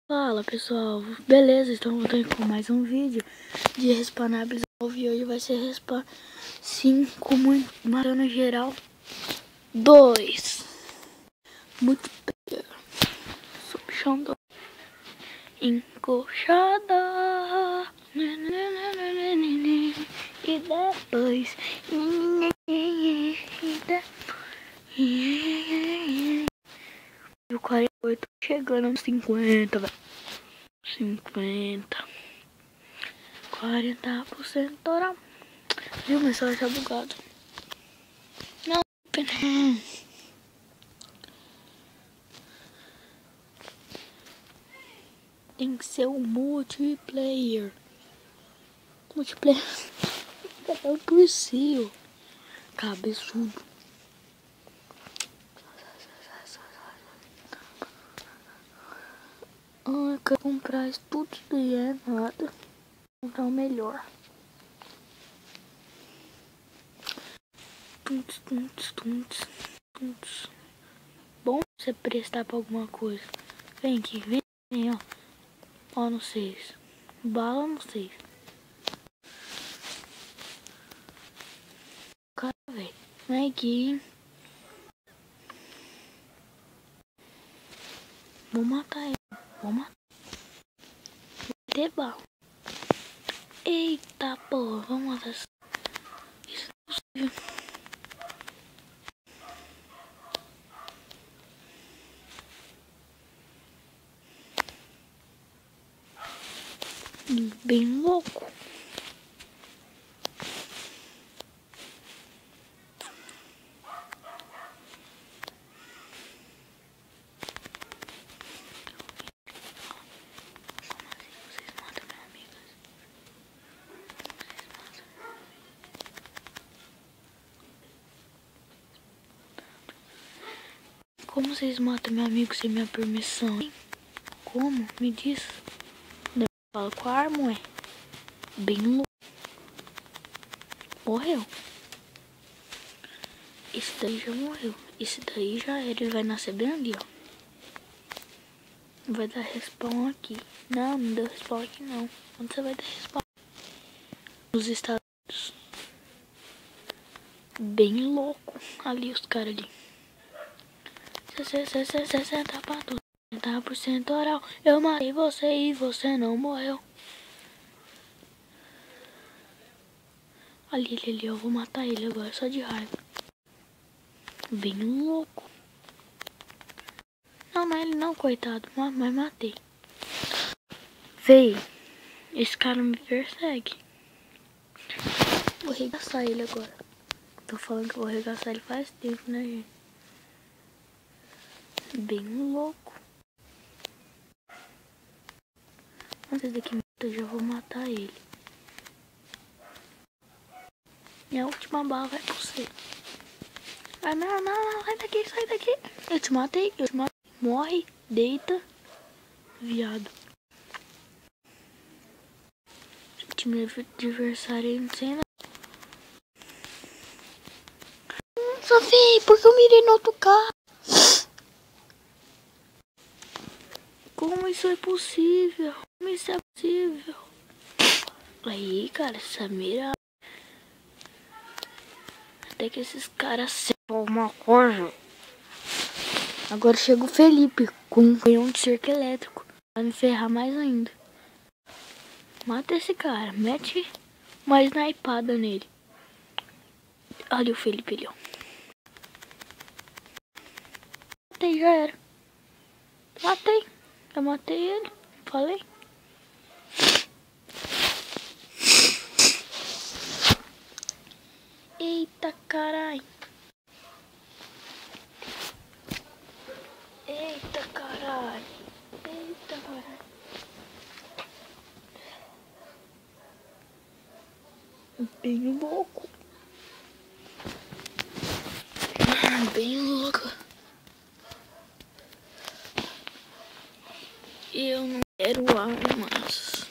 Fala pessoal, beleza? Estamos voltando com mais um vídeo de Respawnables. E hoje vai ser Respawn 5 matando geral 2 multiplayer subchão do encoxada e depois e o 48 chegando aos 50, velho. 50 40% total. Viu, meu celular tá bugado. Não, tem que ser um multiplayer. Multiplayer é o possível. Cabeçudo. Eu quero comprar isso tudo daí, é nada. Vou comprar o melhor. Bom você prestar pra alguma coisa. Vem aqui, vem, ó. Ó no 6. Bala no 6. Cara, velho. Vem aqui, hein. Vou matar ele. Vou matar. Vai ter bala. Eita porra, vamos matar isso. Isso não é possível. Bem louco. Como vocês matam meu amigo sem minha permissão? Como? Me diz. Eu falo com a arma, ué. Bem louco. Morreu. Esse daí já morreu. Esse daí já era. Ele vai nascer bem ali, ó. Vai dar respawn aqui. Não, não deu respawn aqui não. Onde você vai dar respawn? Nos Estados Unidos. Bem louco. Ali os caras ali. 60 pra tudo. 60% oral. Eu matei você e você não morreu. Ali, eu vou matar ele agora, só de raiva. Bem louco. Não é ele não, coitado. Mas matei. Véi, esse cara me persegue. Vou arregaçar ele agora. Tô falando que eu vou arregaçar ele faz tempo, né, gente? Bem louco. Antes daqui eu já vou matar ele. Minha última bala vai pra você. Ah, não, sai daqui. Eu te matei. Morre, deita, viado. Time adversário, não sei nada. Sofia, por que eu mirei no outro carro? Como isso é possível? Como isso é possível? Aí, cara, essa mira. Até que esses caras sepam uma coisa. Agora chega o Felipe com um canhão de cerco elétrico. Vai me ferrar mais ainda. Mata esse cara. Mete uma snipada nele. Olha o Felipe ali, ó. Matei, já era. Matei. Eu matei ele. Falei. Eita, carai. Eita, carai. Eita, carai. Bem louco. Bem louco. Eu não quero armas.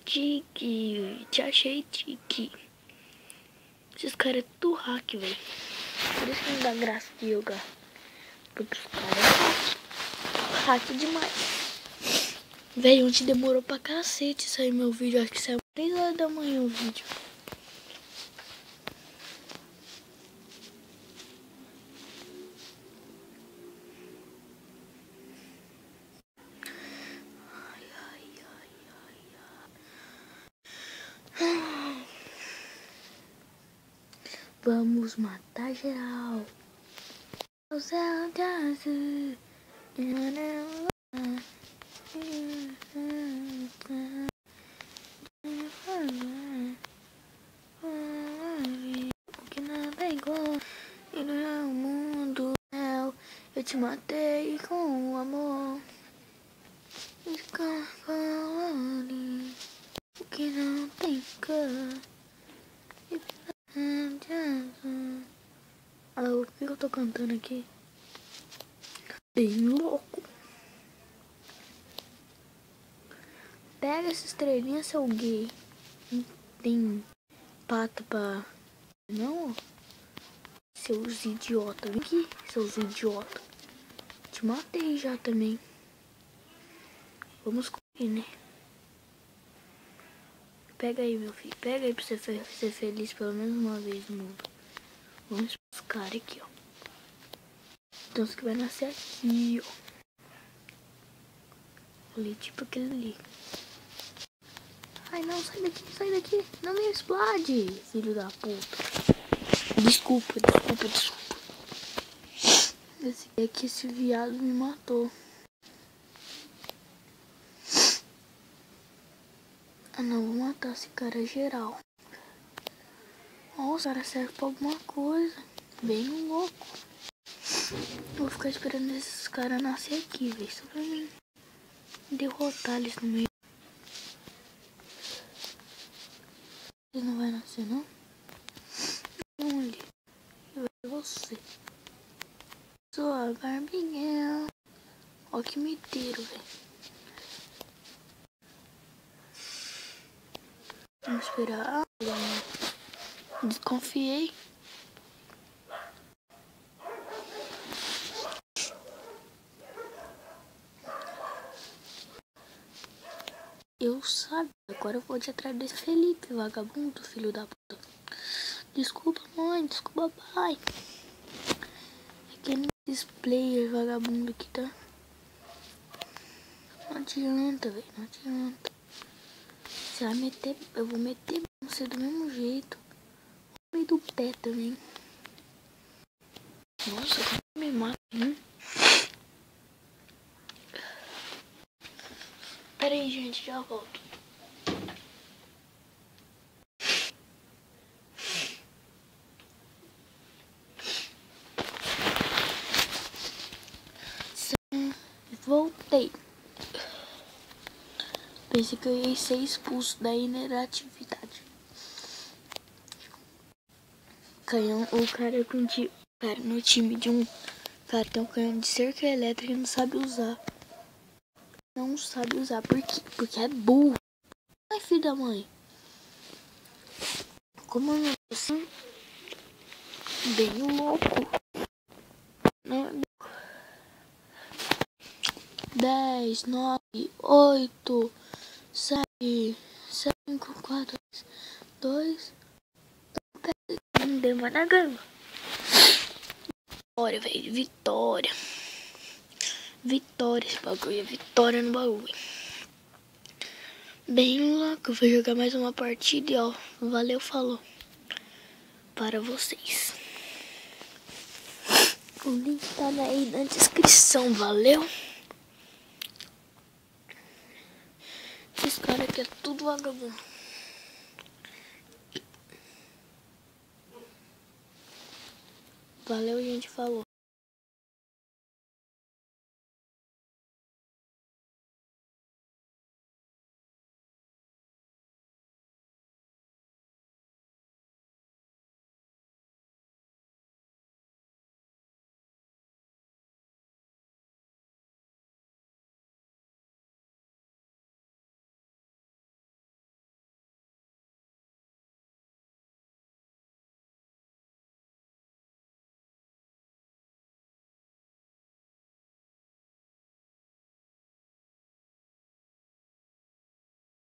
Tiki. Te achei, Tiki. Esses caras é tudo hack, velho. Por isso que não dá graça de jogar. Porque os caras é hack demais. Véi, ontem demorou pra cacete sair meu vídeo. Acho que saiu 3 horas da manhã o vídeo. Vamos matar geral. O céu de azul. Porque nada é igual. E não é o mundo real. Eu te matei com amor. O que não tem cor. O que eu tô cantando aqui? Bem louco. Pega essa estrelinha, seu gay. Não tem pata pra... Não? Seus idiota. Vem aqui, seus idiota. Te matei já também. Vamos correr, né? Pega aí, meu filho. Pega aí pra você ser feliz pelo menos uma vez no mundo. Vamos buscar aqui, ó. Então isso que vai nascer aqui, ó. Ali, tipo aquele ali. Ai, não, sai daqui, sai daqui. Não me explode, filho da puta. Desculpa. É que esse viado me matou. Ah, não, vou matar esse cara geral. Nossa, o cara serve pra alguma coisa. Bem louco. Vou ficar esperando esses caras nascer aqui, velho. Só pra mim derrotar eles no meio. Eles não vai nascer, não? Não, ali. Vai ser você. Sua barbinha. Ó que miteiro, velho. Vamos esperar. Desconfiei. Eu sabia. Agora eu vou te atrás desse Felipe, vagabundo, filho da puta. Desculpa, mãe. Desculpa, pai. É que esses players vagabundo aqui, tá? Não adianta, velho. Não adianta. Você vai meter... Eu vou meter você do mesmo jeito. No meio do pé também. Nossa, como me mata, hein? Pera aí, gente. Já volto. Voltei. Pensei que eu ia ser expulso da inatividade. Canhão, o cara com cara no time de um cara tem um canhão de cerca elétrica e não sabe usar. Não sabe usar. Por quê? Porque é burro. Ai, filho da mãe. Como eu não assim? Bem louco. Não. 10, 9, 8, 7, 5, 4, 2. Não demora na gama. Vitória, velho. Vitória. Vitória esse bagulho. Vitória no bagulho. Bem louco. Vou jogar mais uma partida e ó. Valeu, falou. Para vocês. O link tá aí na descrição. Valeu. Esses caras aqui é tudo vagabundo. Valeu, gente. Falou.